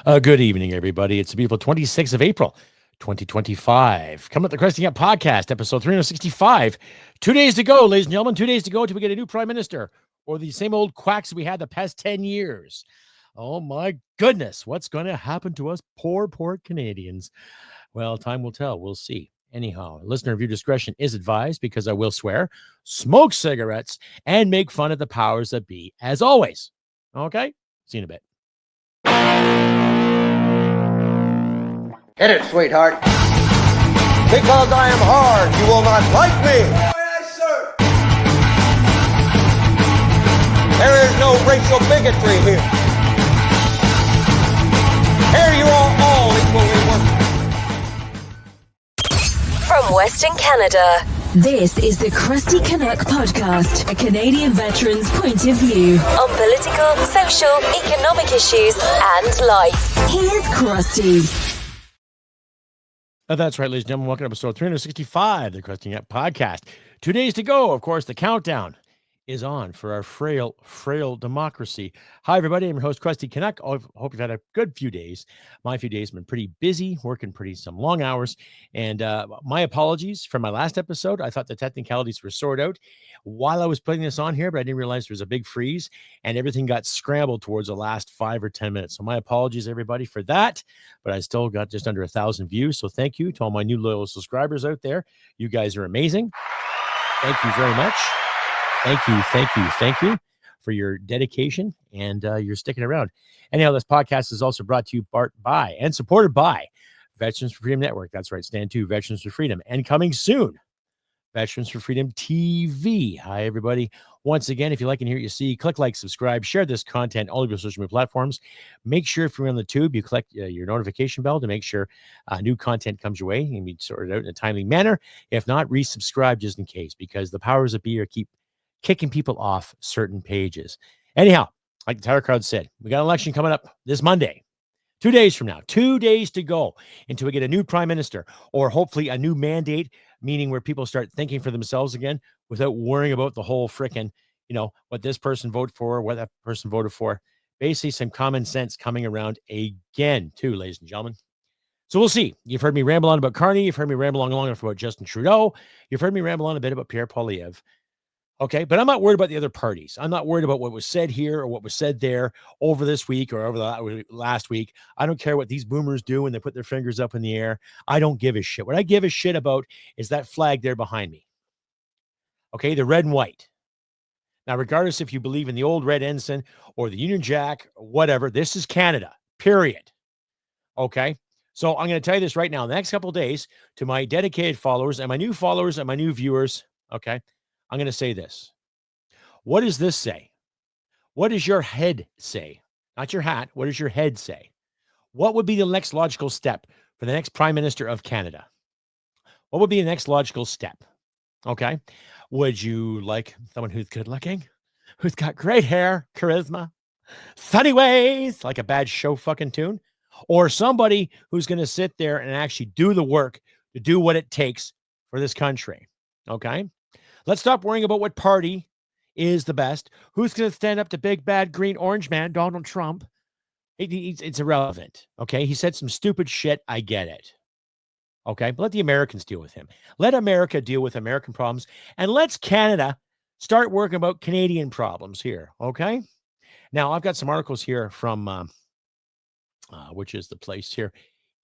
Good evening, everybody. It's the beautiful 26th of April, 2025. Coming up, the Crusty podcast, episode 365. 2 days to go, ladies and gentlemen. 2 days to go till we get a new prime minister or the same old quacks we had the past 10 years. Oh, my goodness. What's going to happen to us poor Canadians? Well, time will tell. We'll see. Anyhow, listener review discretion is advised because I will swear, smoke cigarettes, and make fun of the powers that be, as always. Okay? See you in a bit. Hit it, sweetheart. Because I am hard, you will not like me. Yes, sir. There is no racial bigotry here. Here you are all equally worthy. From Western Canada, this is the Crusty Canuck podcast, a Canadian veteran's point of view on political, social, economic issues, and life. Here's Crusty. That's right, ladies and gentlemen. Welcome to episode 365 of the Crusty Canuck podcast. 2 days to go. Of course, the countdown is on for our frail democracy. Hi, everybody. I'm your host, Crusty Canuck. I hope you've had a good few days. My few days have been pretty busy, working some long hours. And my apologies for my last episode. I thought the technicalities were sorted out while I was putting this on here, but I didn't realize there was a big freeze and everything got scrambled towards the last 5 or 10 minutes. So my apologies, everybody, for that. But I still got just under 1,000 views. So thank you to all my new loyal subscribers out there. You guys are amazing. Thank you very much. Thank you for your dedication and your sticking around. Anyhow, this podcast is also brought to you by and supported by Veterans for Freedom Network. That's right, Stand 2, Veterans for Freedom. And coming soon, Veterans for Freedom TV. Hi, everybody. Once again, if you like and hear what you see, click like, subscribe, share this content, all of your social media platforms. Make sure if you're on the tube, you click your notification bell to make sure new content comes your way and be sorted out in a timely manner. If not, resubscribe just in case, because the powers that be keep kicking people off certain pages. Anyhow, like the entire crowd said, we got an election coming up this Monday. 2 days from now, 2 days to go until we get a new prime minister or hopefully a new mandate, meaning where people start thinking for themselves again without worrying about the whole frickin', what this person voted for, what that person voted for. Basically, some common sense coming around again, too, ladies and gentlemen. So we'll see. You've heard me ramble on about Carney. You've heard me ramble on long enough about Justin Trudeau. You've heard me ramble on a bit about Pierre Poilievre. Okay, but I'm not worried about the other parties. I'm not worried about what was said here or what was said there over this week or over the last week. I don't care what these boomers do when they put their fingers up in the air. I don't give a shit. What I give a shit about is that flag there behind me. Okay, the red and white. Now, regardless if you believe in the old red ensign or the Union Jack or whatever, this is Canada, period. Okay, so I'm going to tell you this right now. In the next couple of days, to my dedicated followers and my new viewers, okay, I'm going to say this. What does this say? What does your head say? Not your hat. What does your head say? What would be the next logical step for the next prime minister of Canada? What would be the next logical step? Okay. Would you like someone who's good looking, who's got great hair, charisma, funny ways, like a bad show fucking tune, or somebody who's going to sit there and actually do the work to do what it takes for this country? Okay. Let's stop worrying about what party is the best. Who's going to stand up to big, bad, green, orange man, Donald Trump? It's irrelevant, okay? He said some stupid shit. I get it, okay? But let the Americans deal with him. Let America deal with American problems, and let's Canada start working about Canadian problems here, okay? Now, I've got some articles here from, which is the place here.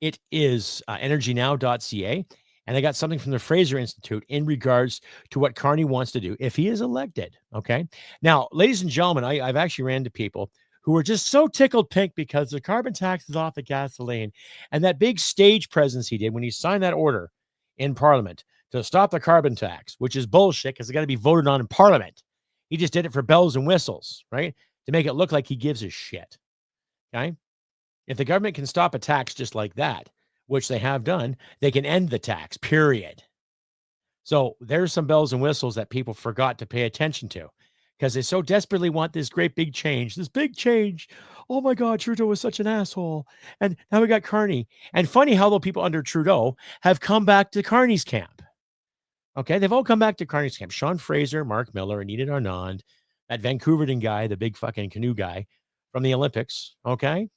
It is energynow.ca. And I got something from the Fraser Institute in regards to what Carney wants to do if he is elected. Okay. Now, ladies and gentlemen, I've actually ran to people who are just so tickled pink because the carbon tax is off the gasoline and that big stage presence he did when he signed that order in Parliament to stop the carbon tax, which is bullshit because it's got to be voted on in Parliament. He just did it for bells and whistles, right? To make it look like he gives a shit. Okay. If the government can stop a tax just like that, which they have done, they can end the tax, period. So there's some bells and whistles that people forgot to pay attention to because they so desperately want this great big change, Oh my God, Trudeau was such an asshole. And now we got Carney. And funny how the people under Trudeau have come back to Carney's camp. Okay, they've all come back to Carney's camp. Sean Fraser, Mark Miller, Anita Arnond, that Vancouverton guy, the big fucking canoe guy from the Olympics, okay?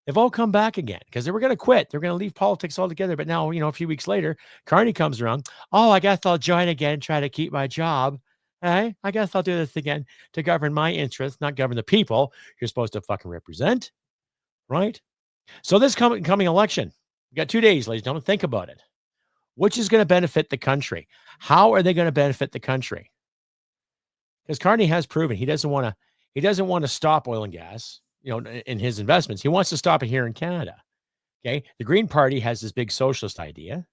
They've all come back again because they were going to quit. They're going to leave politics altogether. But now, a few weeks later, Carney comes around. Oh, I guess I'll join again and try to keep my job. Hey, I guess I'll do this again to govern my interests, not govern the people you're supposed to fucking represent. Right? So this coming election, we got 2 days, ladies and gentlemen. Think about it. Which is going to benefit the country? How are they going to benefit the country? Because Carney has proven he doesn't want to stop oil and gas, in his investments. He wants to stop it here in Canada. Okay. The Green Party has this big socialist idea,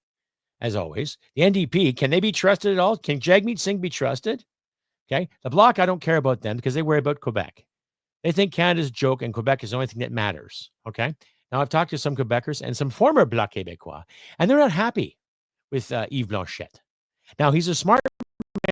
as always. The NDP, can they be trusted at all? Can Jagmeet Singh be trusted? Okay. The Bloc, I don't care about them because they worry about Quebec. They think Canada's a joke and Quebec is the only thing that matters. Okay. Now, I've talked to some Quebecers and some former Bloc Québécois, and they're not happy with Yves Blanchette. Now, he's a smart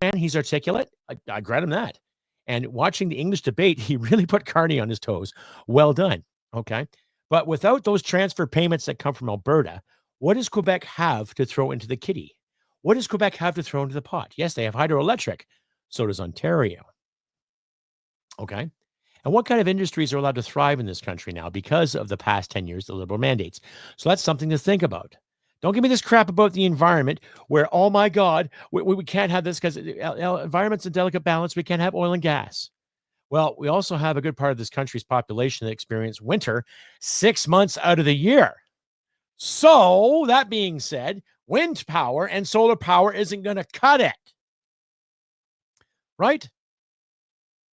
man. He's articulate. I grant him that. And watching the English debate, he really put Carney on his toes. Well done. Okay. But without those transfer payments that come from Alberta, what does Quebec have to throw into the kitty? What does Quebec have to throw into the pot? Yes, they have hydroelectric. So does Ontario. Okay. And what kind of industries are allowed to thrive in this country now because of the past 10 years, the Liberal mandates? So that's something to think about. Don't give me this crap about the environment where, oh my God, we can't have this because environment's a delicate balance. We can't have oil and gas. Well, we also have a good part of this country's population that experience winter 6 months out of the year. So that being said, wind power and solar power isn't going to cut it. Right?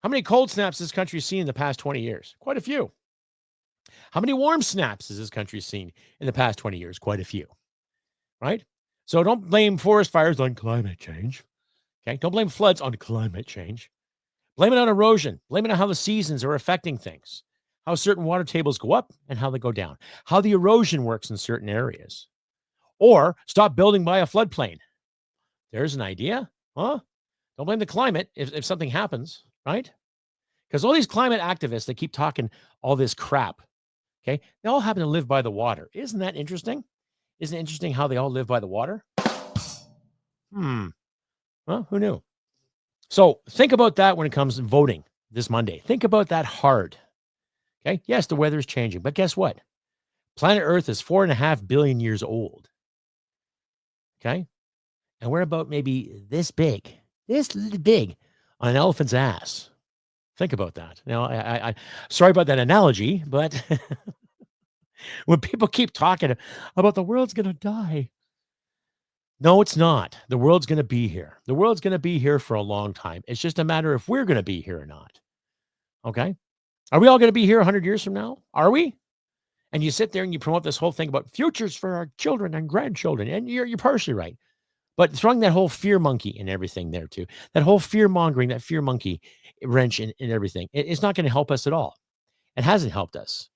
How many cold snaps has this country seen in the past 20 years? Quite a few. How many warm snaps has this country seen in the past 20 years? Quite a few. Right? So don't blame forest fires on climate change. Okay? Don't blame floods on climate change. Blame it on erosion. Blame it on how the seasons are affecting things. How certain water tables go up and how they go down. How the erosion works in certain areas. Or stop building by a floodplain. There's an idea. Huh? Don't blame the climate if something happens. Right? Because all these climate activists, they keep talking all this crap. Okay? They all happen to live by the water. Isn't that interesting? Isn't it interesting how they all live by the water? Well, who knew? So think about that when it comes to voting this Monday. Think about that hard. Okay? Yes, the weather is changing, but guess what? Planet Earth is 4.5 billion years old. Okay? And we're about maybe this big on an elephant's ass. Think about that. Now, I sorry about that analogy, but when people keep talking about the world's going to die. No, it's not. The world's going to be here. The world's going to be here for a long time. It's just a matter if we're going to be here or not. Okay? Are we all going to be here 100 years from now? Are we? And you sit there and you promote this whole thing about futures for our children and grandchildren, and you're partially right. But throwing that whole fear monkey and everything there too, that whole fear mongering, that fear monkey wrench in everything, it's not going to help us at all. It hasn't helped us.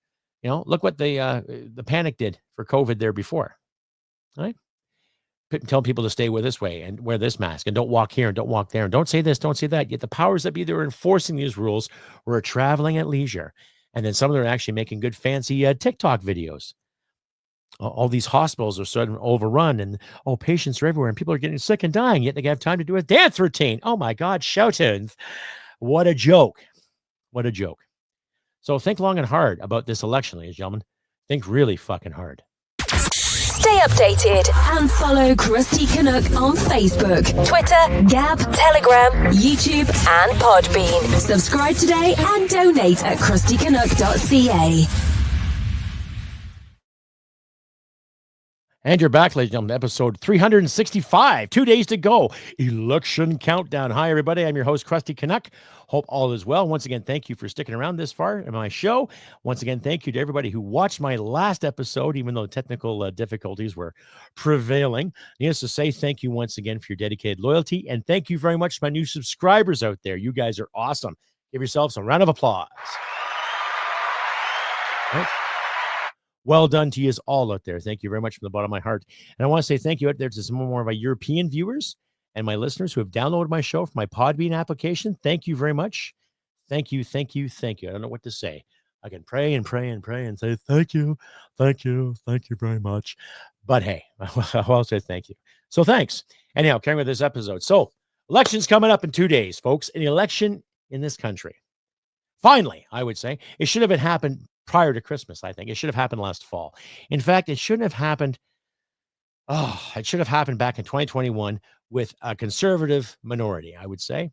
Look what the panic did for COVID there before, right? Tell people to stay this way and wear this mask and don't walk here and don't walk there and don't say this, don't say that. Yet the powers that be that were enforcing these rules were traveling at leisure. And then some of them are actually making good fancy TikTok videos. All these hospitals are suddenly overrun and patients are everywhere and people are getting sick and dying. Yet they have time to do a dance routine. Oh my God, shout-ins. What a joke. What a joke. So think long and hard about this election, ladies and gentlemen. Think really fucking hard. Stay updated and follow Crusty Canuck on Facebook, Twitter, Gab, Telegram, YouTube, and Podbean. Subscribe today and donate at crustycanuck.ca. And you're back, ladies and gentlemen, episode 365. 2 days to go. Election countdown. Hi, everybody. I'm your host, Crusty Canuck. Hope all is well. Once again, thank you for sticking around this far in my show. Once again, thank you to everybody who watched my last episode, even though technical difficulties were prevailing. Needless to say, thank you once again for your dedicated loyalty. And thank you very much to my new subscribers out there. You guys are awesome. Give yourselves a round of applause. Right? Well done to you all out there. Thank you very much from the bottom of my heart. And I want to say thank you out there to some more of my European viewers and my listeners who have downloaded my show from my Podbean application. Thank you very much. Thank you, thank you, thank you. I don't know what to say. I can pray and pray and pray and say thank you very much. But hey, I'll say thank you. So thanks. Anyhow, carrying with this episode. So election's coming up in 2 days, folks. An election in this country. Finally, I would say it should have been happened prior to Christmas, I think. It should have happened last fall. In fact, it shouldn't have happened. Oh, it should have happened back in 2021 with a conservative minority, I would say.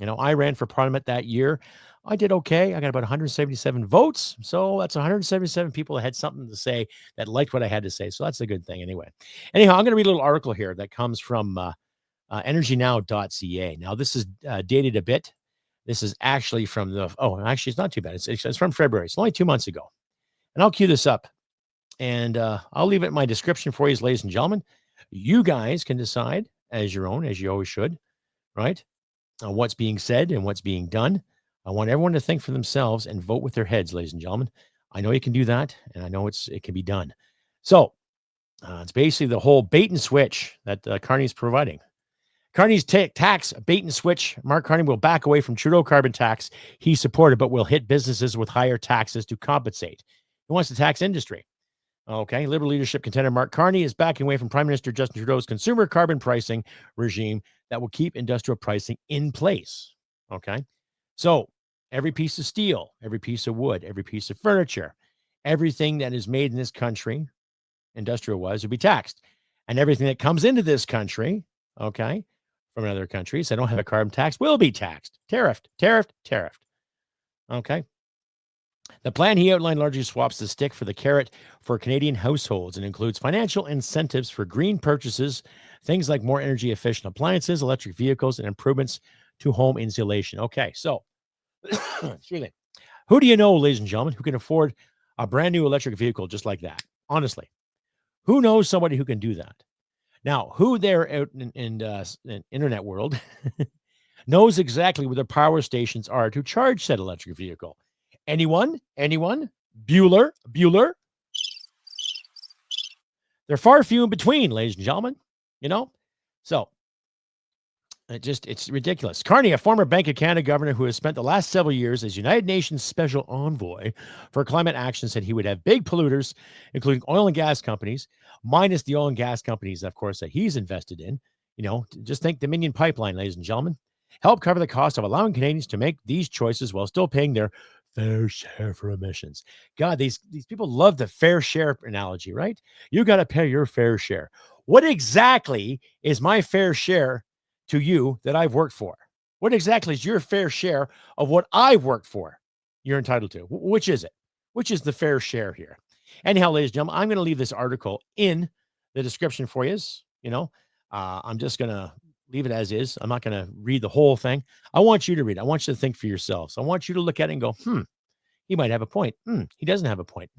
I ran for parliament that year. I did okay. I got about 177 votes. So that's 177 people that had something to say, that liked what I had to say. So that's a good thing anyway. Anyhow, I'm going to read a little article here that comes from energynow.ca. Now, this is dated a bit. This is actually from actually, it's not too bad. It's from February. It's only 2 months ago. And I'll cue this up. And I'll leave it in my description for you, ladies and gentlemen. You guys can decide as your own, as you always should, right? What's being said and what's being done. I want everyone to think for themselves and vote with their heads, ladies and gentlemen. I know you can do that, and I know it can be done. So it's basically the whole bait and switch that Carney's providing. Carney's tax bait and switch. Mark Carney will back away from Trudeau carbon tax he supported, but will hit businesses with higher taxes to compensate. He wants to tax industry. Okay, Liberal leadership contender Mark Carney is backing away from Prime Minister Justin Trudeau's consumer carbon pricing regime that will keep industrial pricing in place. Okay, so every piece of steel, every piece of wood, every piece of furniture, everything that is made in this country, industrial-wise, will be taxed. And everything that comes into this country, okay, from other countries that don't have a carbon tax will be taxed. Tariffed. Okay. The plan he outlined largely swaps the stick for the carrot for Canadian households and includes financial incentives for green purchases, things like more energy efficient appliances, electric vehicles, and improvements to home insulation. Okay, so excuse me. Who do you know, ladies and gentlemen, who can afford a brand new electric vehicle just like that? Honestly, who knows somebody who can do that? Now, who there out in internet world knows exactly where the power stations are to charge said electric vehicle? Anyone? Bueller? They're far few in between, ladies and gentlemen. So it's ridiculous. Carney, a former Bank of Canada governor who has spent the last several years as United Nations special envoy for climate action, said he would have big polluters, including oil and gas companies, minus the oil and gas companies, of course, that he's invested in. Just think Dominion Pipeline, ladies and gentlemen, help cover the cost of allowing Canadians to make these choices while still paying their fair share for emissions. God, these people love the fair share analogy, right? You got to pay your fair share. What exactly is my fair share to you that I've worked for? What exactly is your fair share of what I've worked for you're entitled to? Which is it? Which is the fair share here? Anyhow, ladies and gentlemen, I'm going to leave this article in the description for you. I'm just going to leave it as is. I'm not going to read the whole thing. I want you to read. I want you to think for yourselves. I want you to look at it and go, he might have a point. He doesn't have a point.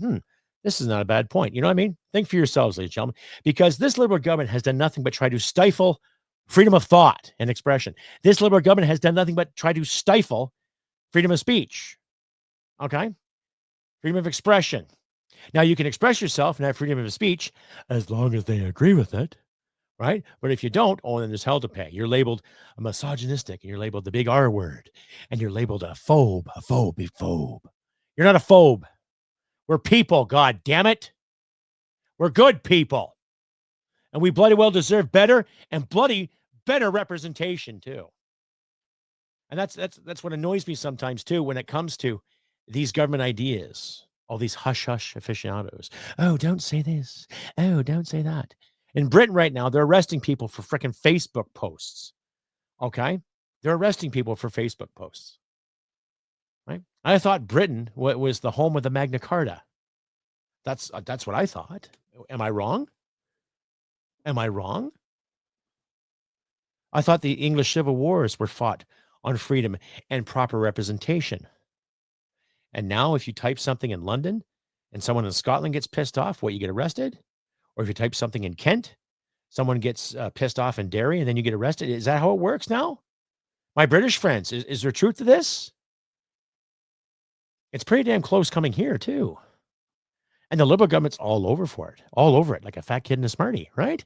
This is not a bad point. You know what I mean? Think for yourselves, ladies and gentlemen, because this Liberal government has done nothing but try to stifle freedom of thought and expression. This Liberal government has done nothing but try to stifle freedom of speech. Okay? Freedom of expression. Now, you can express yourself and have freedom of speech as long as they agree with it. Right? But if you don't, then there's hell to pay. You're labeled a misogynistic, and you're labeled the big R word, and you're labeled a phobe. You're not a phobe. We're people, God damn it. We're good people. And we bloody well deserve better and bloody better representation too. And that's what annoys me sometimes too when it comes to these government ideas. All these hush-hush aficionados. Oh, don't say this. Oh, don't say that. In Britain right now, they're arresting people for freaking Facebook posts. Okay? They're arresting people for Facebook posts. Right? I thought Britain was the home of the Magna Carta. That's what I thought. Am I wrong? I thought the English Civil Wars were fought on freedom and proper representation. And now if you type something in London and someone in Scotland gets pissed off, you get arrested? Or if you type something in Kent, someone gets pissed off in Derry and then you get arrested. Is that how it works now? My British friends, is there truth to this? It's pretty damn close coming here too. And the Liberal government's all over it, like a fat kid in a Smartie, right?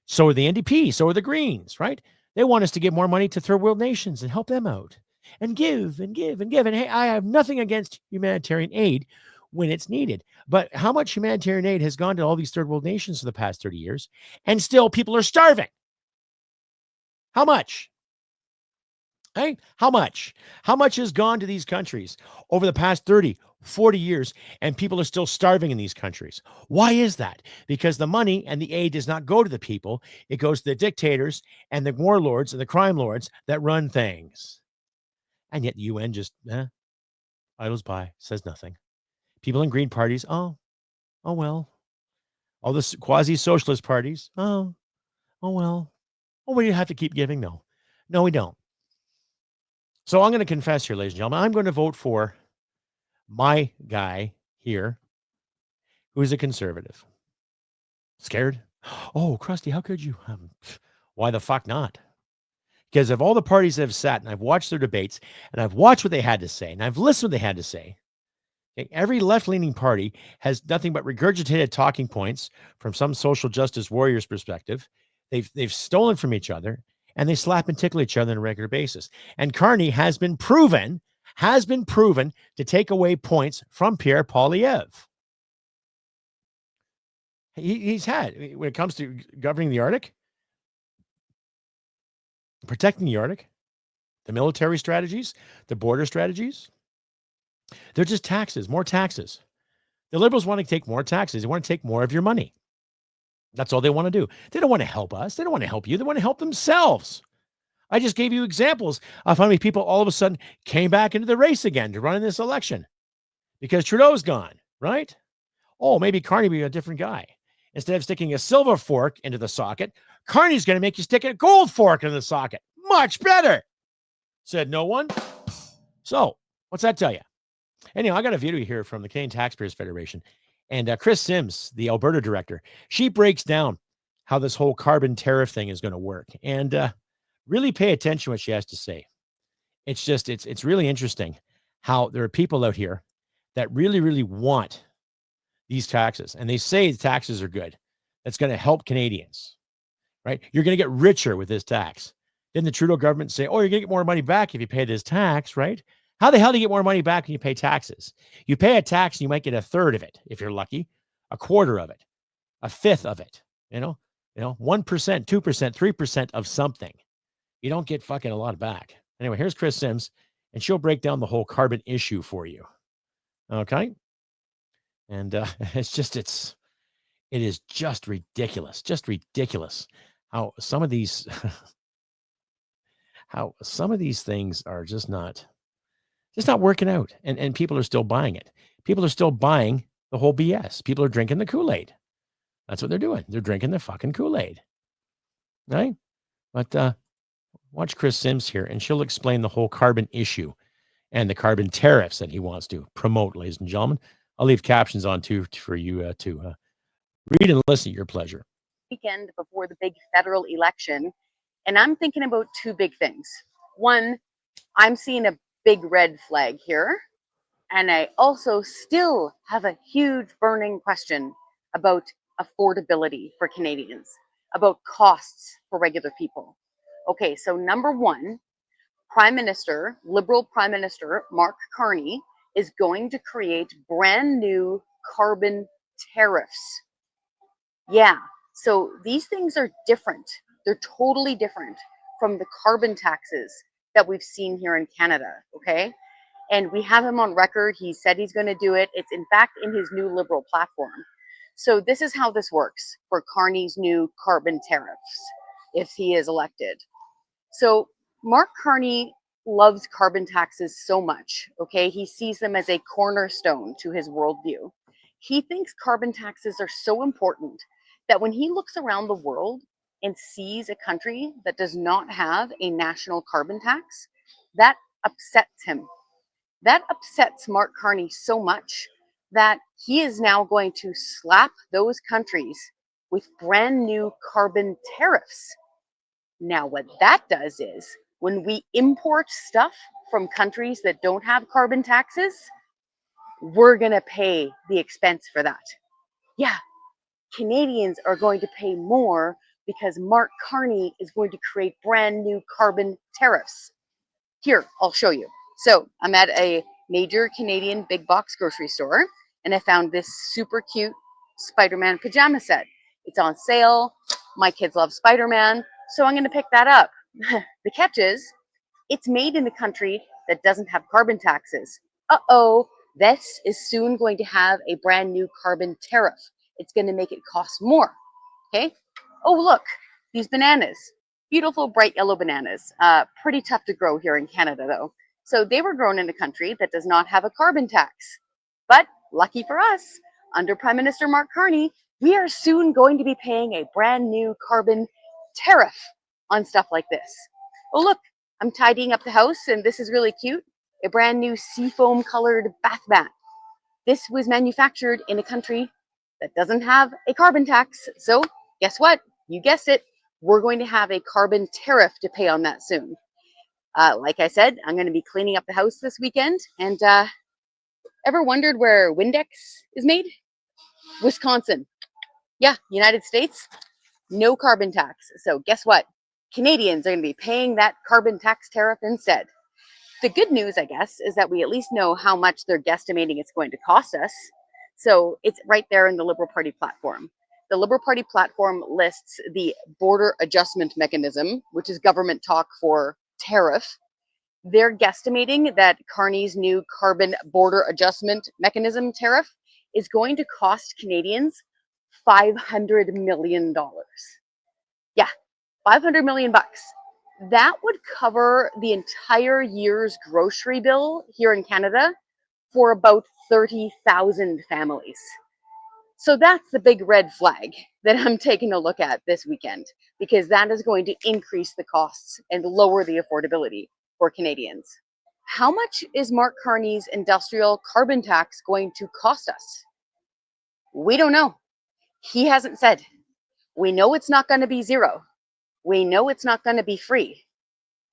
So are the NDP, so are the Greens, right? They want us to give more money to third world nations and help them out and give and give and give. And hey, I have nothing against humanitarian aid when it's needed. But how much humanitarian aid has gone to all these third world nations for the past 30 years, and still people are starving? How much? Hey, how much? How much has gone to these countries over the past 30, 40 years, and people are still starving in these countries. Why is that? Because the money and the aid does not go to the people. It goes to the dictators and the warlords and the crime lords that run things. And yet the UN just idles by, says nothing. People in green parties, oh well. All the quasi-socialist parties, oh well. Oh, we have to keep giving, though. No, we don't. So I'm going to confess here, ladies and gentlemen, I'm going to vote for my guy here, who's a conservative. Scared? Oh, Crusty, how could you? Why the fuck not? Because of all the parties that have sat and I've watched their debates and I've watched what they had to say and I've listened to what they had to say, okay, every left-leaning party has nothing but regurgitated talking points from some social justice warrior's perspective. They've stolen from each other and they slap and tickle each other on a regular basis. And Carney has been proven to take away points from Pierre Poilievre. He's had, when it comes to governing the Arctic, protecting the Arctic, the military strategies, the border strategies, they're just taxes, more taxes. The Liberals want to take more taxes. They want to take more of your money. That's all they want to do. They don't want to help us. They don't want to help you. They want to help themselves. I just gave you examples of how many people all of a sudden came back into the race again to run in this election because Trudeau's gone, right? Oh, maybe Carney will be a different guy. Instead of sticking a silver fork into the socket, Carney's going to make you stick a gold fork into the socket. Much better, said no one. So what's that tell you? Anyhow, I got a video here from the Canadian Taxpayers Federation. And Chris Sims, the Alberta director, she breaks down how this whole carbon tariff thing is going to work. And really pay attention to what she has to say. It's just, it's really interesting how there are people out here that really, really want these taxes. And they say the taxes are good. That's going to help Canadians, right? You're going to get richer with this tax. Didn't the Trudeau government say, oh, you're going to get more money back if you pay this tax, right? How the hell do you get more money back when you pay taxes? You pay a tax and you might get a third of it, if you're lucky, a quarter of it, a fifth of it, 1%, 2%, 3% of something. You don't get fucking a lot back. Anyway, here's Chris Sims, and she'll break down the whole carbon issue for you. Okay? And it is just ridiculous how some of these things are just not working out, and people are still buying it. People are still buying the whole BS. People are drinking the Kool-Aid. That's what they're doing. They're drinking the fucking Kool-Aid, right? But watch Chris Sims here, and she'll explain the whole carbon issue and the carbon tariffs that he wants to promote, ladies and gentlemen. I'll leave captions on too for you to read and listen at your pleasure. Weekend before the big federal election, and I'm thinking about two big things. One, I'm seeing a big red flag here, and I also still have a huge burning question about affordability for Canadians, about costs for regular people. Okay, so number one, Liberal Prime Minister Mark Carney is going to create brand new carbon tariffs. Yeah, so these things are different. They're totally different from the carbon taxes that we've seen here in Canada, okay? And we have him on record. He said he's going to do it. It's in fact in his new Liberal platform. So this is how this works for Carney's new carbon tariffs if he is elected. So Mark Carney loves carbon taxes so much, okay? He sees them as a cornerstone to his worldview. He thinks carbon taxes are so important that when he looks around the world and sees a country that does not have a national carbon tax, that upsets him. That upsets Mark Carney so much that he is now going to slap those countries with brand new carbon tariffs. Now, what that does is when we import stuff from countries that don't have carbon taxes, we're going to pay the expense for that. Yeah, Canadians are going to pay more because Mark Carney is going to create brand new carbon tariffs. Here, I'll show you. So I'm at a major Canadian big box grocery store, and I found this super cute Spider-Man pajama set. It's on sale. My kids love Spider-Man, so I'm going to pick that up. The catch is, it's made in a country that doesn't have carbon taxes. Uh-oh, This is soon going to have a brand new carbon tariff. It's going to make it cost more. Okay. Oh, look, these bananas. Beautiful, bright yellow bananas. Pretty tough to grow here in Canada, though. So they were grown in a country that does not have a carbon tax. But lucky for us, under Prime Minister Mark Carney, we are soon going to be paying a brand new carbon tariff on stuff like this. Oh, look, I'm tidying up the house, and this is really cute. A brand new seafoam colored bath mat. This was manufactured in a country that doesn't have a carbon tax. So guess what? You guessed it. We're going to have a carbon tariff to pay on that soon. Like I said, I'm going to be cleaning up the house this weekend. And ever wondered where Windex is made? Wisconsin. Yeah, United States, no carbon tax. So guess what? Canadians are going to be paying that carbon tax tariff instead. The good news, I guess, is that we at least know how much they're guesstimating it's going to cost us. So it's right there in the Liberal Party platform. The Liberal Party platform lists the border adjustment mechanism, which is government talk for tariff. They're guesstimating that Carney's new carbon border adjustment mechanism tariff is going to cost Canadians $500 million. Yeah, $500 million. That would cover the entire year's grocery bill here in Canada for about 30,000 families. So that's the big red flag that I'm taking a look at this weekend, because that is going to increase the costs and lower the affordability for Canadians. How much is Mark Carney's industrial carbon tax going to cost us? We don't know. He hasn't said. We know it's not going to be zero. We know it's not going to be free.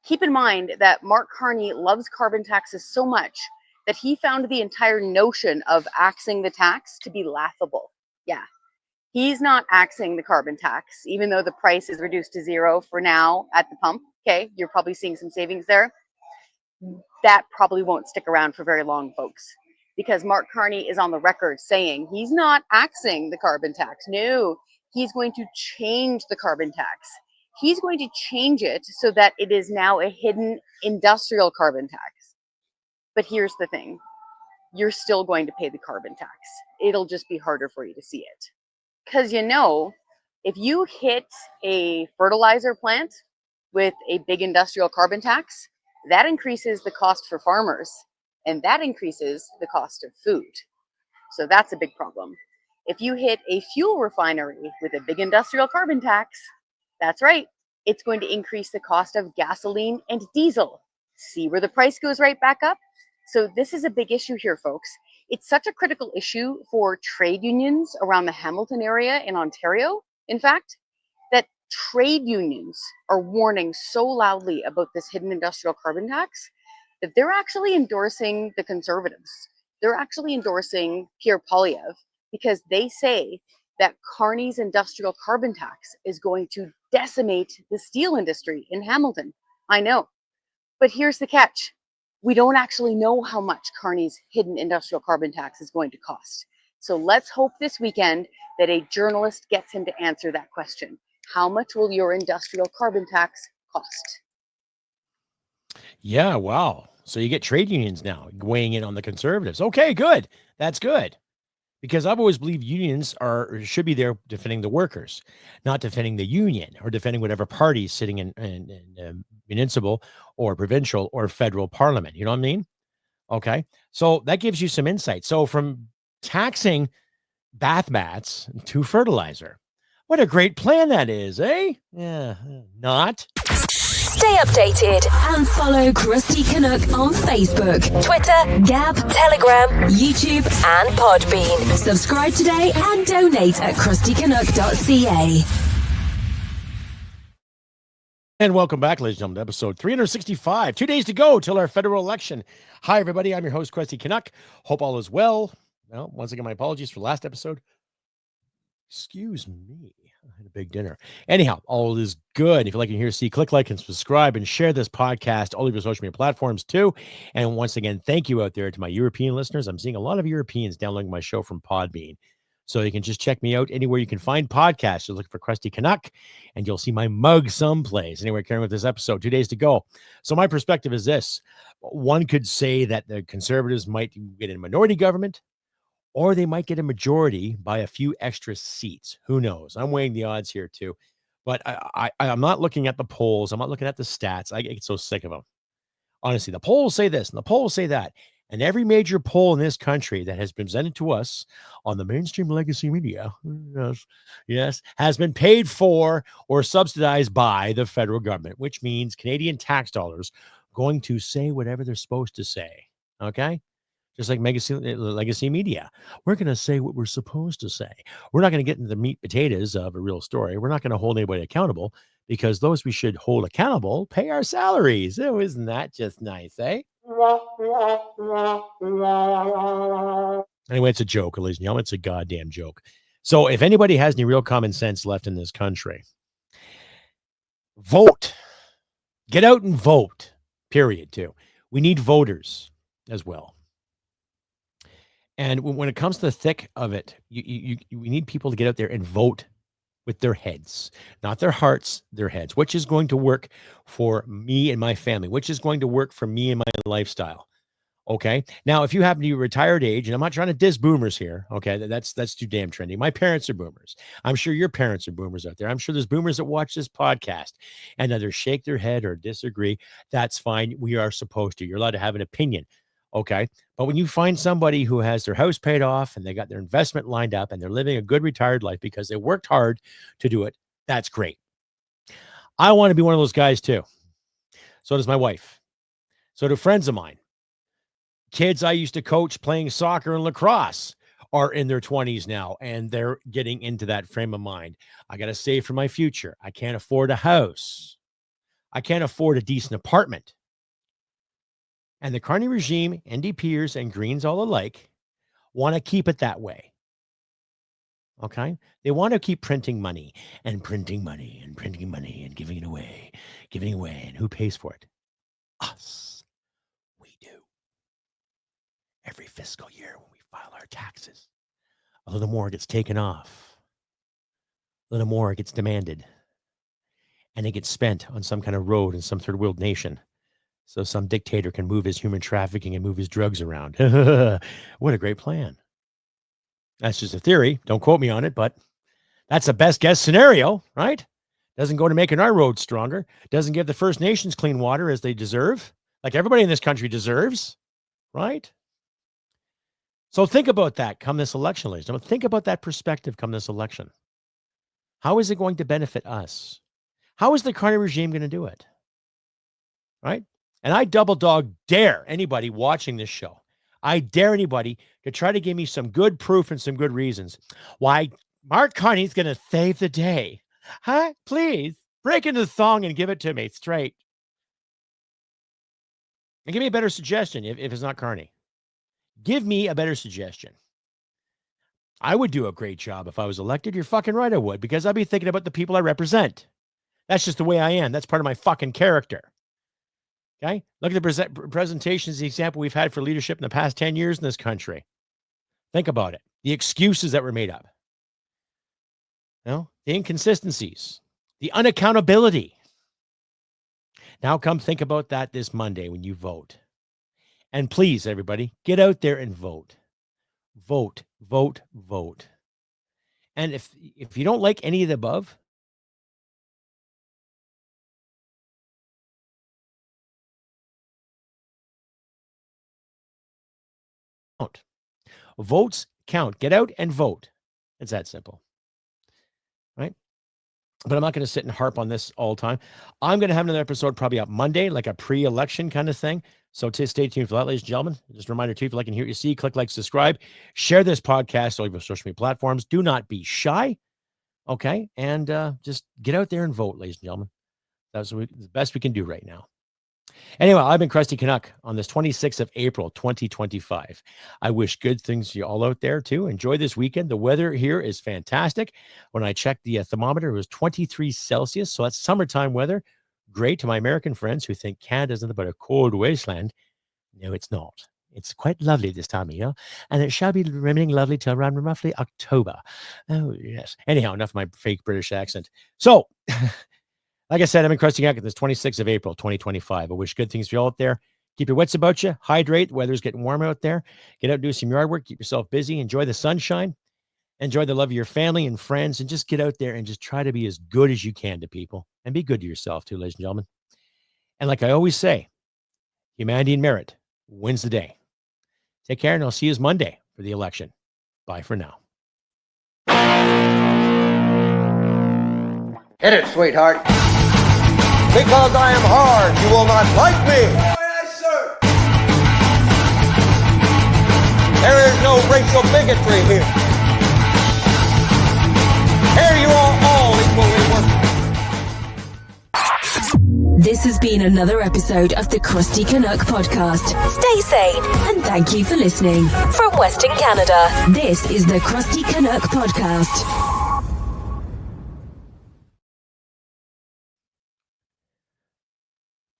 Keep in mind that Mark Carney loves carbon taxes so much that he found the entire notion of axing the tax to be laughable. Yeah, he's not axing the carbon tax, even though the price is reduced to zero for now at the pump. Okay, you're probably seeing some savings there. That probably won't stick around for very long, folks, because Mark Carney is on the record saying he's not axing the carbon tax. No, he's going to change the carbon tax. He's going to change it so that it is now a hidden industrial carbon tax. But here's the thing. You're still going to pay the carbon tax. It'll just be harder for you to see it. Because if you hit a fertilizer plant with a big industrial carbon tax, that increases the cost for farmers, and that increases the cost of food. So that's a big problem. If you hit a fuel refinery with a big industrial carbon tax, that's right, it's going to increase the cost of gasoline and diesel. See where the price goes right back up? So this is a big issue here, folks. It's such a critical issue for trade unions around the Hamilton area in Ontario, in fact, that trade unions are warning so loudly about this hidden industrial carbon tax that they're actually endorsing the Conservatives. They're actually endorsing Pierre Poilievre because they say that Carney's industrial carbon tax is going to decimate the steel industry in Hamilton. I know. But here's the catch. We don't actually know how much Carney's hidden industrial carbon tax is going to cost. So let's hope this weekend that a journalist gets him to answer that question. How much will your industrial carbon tax cost? Yeah, wow. So you get trade unions now weighing in on the Conservatives. Okay, good. That's good. Because I've always believed unions should be there defending the workers, not defending the union or defending whatever party is sitting in municipal or provincial or federal parliament. You know what I mean? Okay. So that gives you some insight. So from taxing bath mats to fertilizer, what a great plan that is, eh? Yeah, not. Stay updated and follow Crusty Canuck on Facebook, Twitter, Gab, Telegram, YouTube, and Podbean. Subscribe today and donate at crustycanuck.ca. And welcome back, ladies and gentlemen, to episode 365. 2 days to go till our federal election. Hi, everybody. I'm your host, Crusty Canuck. Hope all is well. Well, once again, my apologies for the last episode. Excuse me. I had a big dinner. Anyhow, all is good. If you like to hear, see, click like and subscribe and share this podcast, all of your social media platforms too. And once again, thank you out there to my European listeners. I'm seeing a lot of Europeans downloading my show from Podbean. So you can just check me out anywhere you can find podcasts. You'll look for Crusty Canuck, and you'll see my mug someplace. Anyway, carrying with this episode, 2 days to go. So my perspective is this. One could say that the Conservatives might get a minority government, or they might get a majority by a few extra seats. Who knows? I'm weighing the odds here too. But I'm not looking at the polls. I'm not looking at the stats. I get so sick of them. Honestly, the polls say this and the polls say that. And every major poll in this country that has been presented to us on the mainstream legacy media, yes, has been paid for or subsidized by the federal government, which means Canadian tax dollars going to say whatever they're supposed to say. Okay? Just like legacy media. We're going to say what we're supposed to say. We're not going to get into the meat potatoes of a real story. We're not going to hold anybody accountable because those we should hold accountable pay our salaries. Oh, isn't that just nice, eh? Anyway, it's a joke, ladies and gentlemen. It's a goddamn joke. So if anybody has any real common sense left in this country, vote. Get out and vote, period, too. We need voters as well. And when it comes to the thick of it, we need people to get out there and vote with their heads, not their hearts, their heads, which is going to work for me and my family, which is going to work for me and my lifestyle. Okay. Now, if you happen to be retired age, and I'm not trying to diss boomers here. Okay. That's too damn trendy. My parents are boomers. I'm sure your parents are boomers out there. I'm sure there's boomers that watch this podcast and either shake their head or disagree. That's fine. We are supposed to. You're allowed to have an opinion. Okay. But when you find somebody who has their house paid off and they got their investment lined up and they're living a good retired life because they worked hard to do it, that's great. I want to be one of those guys too. So does my wife. So do friends of mine. Kids I used to coach playing soccer and lacrosse are in their 20s now, and they're getting into that frame of mind. I got to save for my future. I can't afford a house. I can't afford a decent apartment. And the Carney regime, NDPers and Greens all alike, want to keep it that way. Okay? They want to keep printing money and printing money and printing money and giving it away. And who pays for it? Us. We do. Every fiscal year when we file our taxes, a little more gets taken off. A little more gets demanded. And it gets spent on some kind of road in some third world nation. So some dictator can move his human trafficking and move his drugs around. What a great plan. That's just a theory. Don't quote me on it, but that's the best guess scenario, right? Doesn't go to making our roads stronger. Doesn't give the First Nations clean water as they deserve, like everybody in this country deserves, right? So think about that come this election, ladies and gentlemen. Think about that perspective come this election. How is it going to benefit us? How is the Carney regime going to do it? Right? And I double dog dare anybody watching this show. I dare anybody to try to give me some good proof and some good reasons why Mark Carney's going to save the day. Huh? Please break into the song and give it to me straight. And give me a better suggestion if it's not Carney. Give me a better suggestion. I would do a great job if I was elected. You're fucking right I would, because I'd be thinking about the people I represent. That's just the way I am. That's part of my fucking character. Okay? Look at the presentations, the example we've had for leadership in the past 10 years in this country. Think about it. The excuses that were made up. You know, the inconsistencies, the unaccountability. Now come think about that this Monday when you vote. And please, everybody, get out there and vote. Vote, vote, vote. And if you don't like any of the above, votes count. Get out and vote. It's that simple. Right? But I'm not going to sit and harp on this all the time. I'm going to have another episode probably up Monday, like a pre-election kind of thing. So stay tuned for that, ladies and gentlemen. Just a reminder, too, if you like and hear what you see, click like, subscribe, share this podcast on all your social media platforms. Do not be shy. Okay? And just get out there and vote, ladies and gentlemen. That's the best we can do right now. Anyway, I've been Crusty Canuck on this 26th of April, 2025. I wish good things to you all out there, too. Enjoy this weekend. The weather here is fantastic. When I checked the thermometer, it was 23 Celsius, so that's summertime weather. Great to my American friends who think Canada's nothing but a cold wasteland. No, it's not. It's quite lovely this time of year, and it shall be remaining lovely till around roughly October. Oh, yes. Anyhow, enough of my fake British accent. So, like I said, I'm in Crusty Canuck. It's 26th of April, 2025. I wish good things for you all out there. Keep your wits about you. Hydrate. The weather's getting warm out there. Get out, do some yard work. Keep yourself busy. Enjoy the sunshine. Enjoy the love of your family and friends. And just get out there and just try to be as good as you can to people. And be good to yourself, too, ladies and gentlemen. And like I always say, humanity and merit wins the day. Take care, and I'll see you Monday for the election. Bye for now. Hit it, sweetheart. Because I am hard, you will not like me. Yes, sir. There is no racial bigotry here. Here you are all equally worthless. This has been another episode of the Crusty Canuck podcast. Stay sane and thank you for listening. From Western Canada, this is the Crusty Canuck podcast.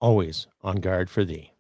Always on guard for thee.